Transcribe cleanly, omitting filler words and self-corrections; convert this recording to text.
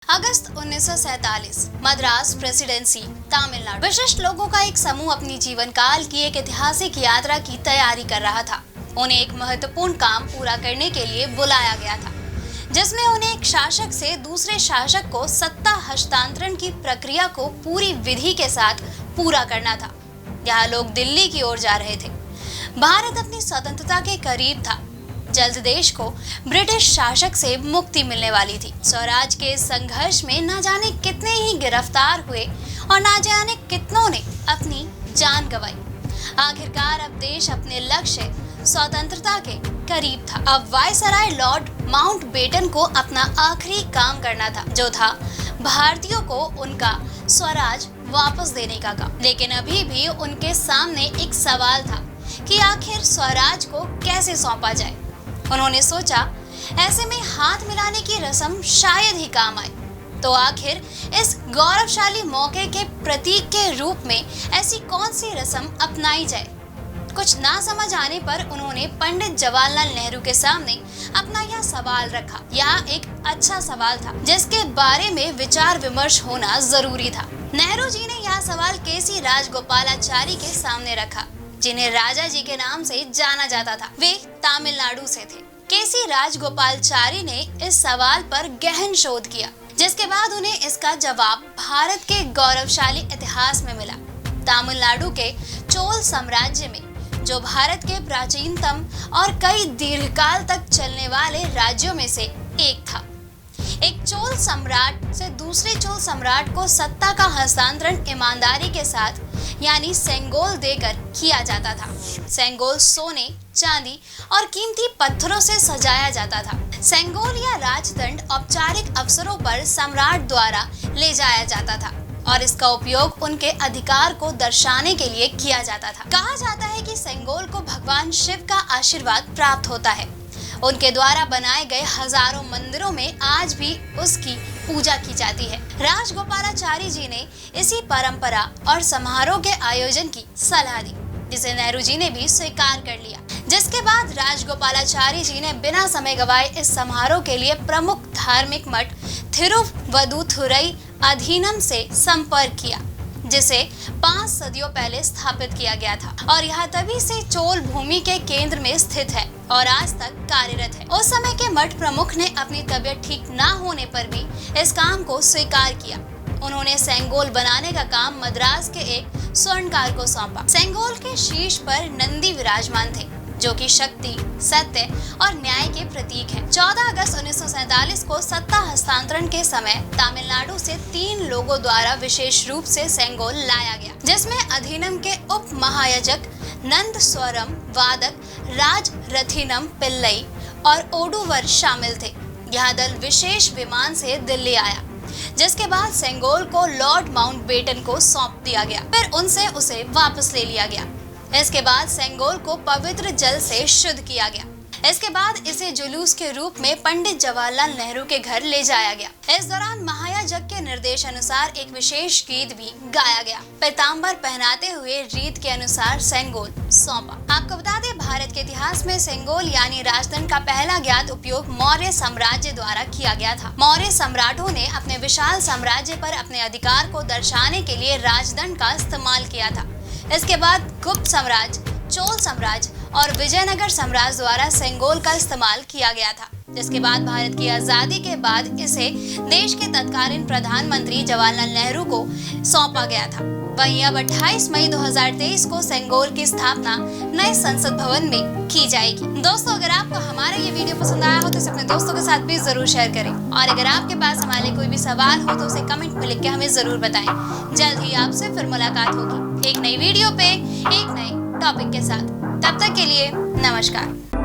अगस्त 1947 Madras presidency Tamil Nadu. विशिष्ट लोगों का एक समूह अपनी जीवन काल की एक ऐतिहासिक यात्रा की तैयारी कर रहा था। उन्हें एक महत्वपूर्ण काम पूरा करने के लिए बुलाया गया था, जिसमें उन्हें एक शासक से दूसरे शासक को सत्ता हस्तांतरण की प्रक्रिया को पूरी विधि के साथ पूरा करना था। यहाँ लोग दिल्ली की ओर जा रहे थे। भारत अपनी स्वतंत्रता के करीब था। जल्द देश को ब्रिटिश शासक से मुक्ति मिलने वाली थी। स्वराज के संघर्ष में न जाने कितने ही गिरफ्तार हुए और न जाने कितनों ने अपनी जान गंवाई। आखिरकार अब देश अपने लक्ष्य स्वतंत्रता के करीब था। अब वायसराय लॉर्ड माउंटबेटन को अपना आखिरी काम करना था, जो था भारतीयों को उनका स्वराज वापस देने का काम। लेकिन अभी भी उनके सामने एक सवाल था कि आखिर स्वराज को कैसे सौंपा जाए। उन्होंने सोचा, ऐसे में हाथ मिलाने की रस्म शायद ही काम आए। तो आखिर इस गौरवशाली मौके के प्रतीक के रूप में ऐसी कौन सी रस्म अपनाई जाए? कुछ ना समझ आने पर उन्होंने पंडित जवाहरलाल नेहरू के सामने अपना यह सवाल रखा। यह एक अच्छा सवाल था, जिसके बारे में विचार विमर्श होना जरूरी था। नेहरू जी ने यह सवाल केसी राजगोपालाचारी के सामने रखा, जिन्हें राजा जी के नाम से जाना जाता था। वे तमिलनाडु से थे। केसी राजगोपालाचारी ने इस सवाल पर गहन शोध किया, जिसके बाद उन्हें इसका जवाब भारत के गौरवशाली इतिहास में मिला। तमिलनाडु के चोल साम्राज्य में, जो भारत के प्राचीनतम और कई दीर्घकाल तक चलने वाले राज्यों में से एक था। एक चोल सम्राट से दूसरे चोल सम्राट को सत्ता का हस्तांतरण ईमानदारी के साथ यानी सेंगोल देकर किया जाता था। सेंगोल सोने, चांदी और कीमती पत्थरों से सजाया जाता था। सेंगोल या राजदंड औपचारिक अवसरों पर सम्राट द्वारा ले जाया जाता था और इसका उपयोग उनके अधिकार को दर्शाने के लिए किया जाता था। कहा जाता है कि सेंगोल को भगवान शिव का आशीर्वाद प्राप्त होता है। उनके द्वारा बनाए गए हजारों मंदिरों में आज भी उसकी पूजा की जाती है। राजगोपालाचारी जी ने इसी परंपरा और समारोह के आयोजन की सलाह दी, जिसे नेहरू जी ने भी स्वीकार कर लिया। जिसके बाद राजगोपालाचारी जी ने बिना समय गवाए इस समारोह के लिए प्रमुख धार्मिक मठ थिरुवदुथुरई अधीनम से संपर्क किया, जिसे 5 सदियों पहले स्थापित किया गया था और यह तभी से चोल भूमि के केंद्र में स्थित है और आज तक कार्यरत है। उस समय के मठ प्रमुख ने अपनी तबीयत ठीक ना होने पर भी इस काम को स्वीकार किया। उन्होंने सेंगोल बनाने का काम मद्रास के एक स्वर्णकार को सौंपा। सेंगोल के शीर्ष पर नंदी विराजमान थे, जो कि शक्ति, सत्य और न्याय के प्रतीक है। 14 अगस्त 1947 को सत्ता हस्तांतरण के समय तमिलनाडु से 3 लोगों द्वारा विशेष रूप से सेंगोल लाया गया, जिसमें अधीनम के उप महायाजक नंदस्वरम वादक राज रथिनम पिल्लई और ओडुवर शामिल थे। यह दल विशेष विमान से दिल्ली आया, जिसके बाद सेंगोल को लॉर्ड माउंटबेटन को सौंप दिया गया। फिर उनसे उसे वापस ले लिया गया। इसके बाद सेंगोल को पवित्र जल से शुद्ध किया गया। इसके बाद इसे जुलूस के रूप में पंडित जवाहरलाल नेहरू के घर ले जाया गया। इस दौरान महायाजक के निर्देश अनुसार एक विशेष गीत भी गाया गया। पीताम्बर पहनाते हुए रीत के अनुसार सेंगोल सौंपा। आपको बता दें, भारत के इतिहास में सेंगोल यानी राजदंड का पहला ज्ञात उपयोग मौर्य साम्राज्य द्वारा किया गया था। मौर्य सम्राटों ने अपने विशाल साम्राज्य पर अपने अधिकार को दर्शाने के लिए राजदंड का इस्तेमाल किया था। इसके बाद गुप्त साम्राज्य, चोल साम्राज्य और विजयनगर साम्राज्य द्वारा सेंगोल का इस्तेमाल किया गया था। जिसके बाद भारत की आजादी के बाद इसे देश के तत्कालीन प्रधानमंत्री जवाहरलाल नेहरू को सौंपा गया था। वहीं अब 28 मई 2023 को सेंगोल की स्थापना नए संसद भवन में की जाएगी। दोस्तों, अगर आपको हमारा ये वीडियो पसंद आया हो तो इसे अपने दोस्तों के साथ भी जरूर शेयर करें और अगर आपके पास हमारे लिए कोई भी सवाल हो तो उसे कमेंट में लिख के हमें जरूर बताएं। जल्द ही आपसे फिर मुलाकात होगी एक नई वीडियो पे एक नए टॉपिक के साथ। तब तक के लिए नमस्कार।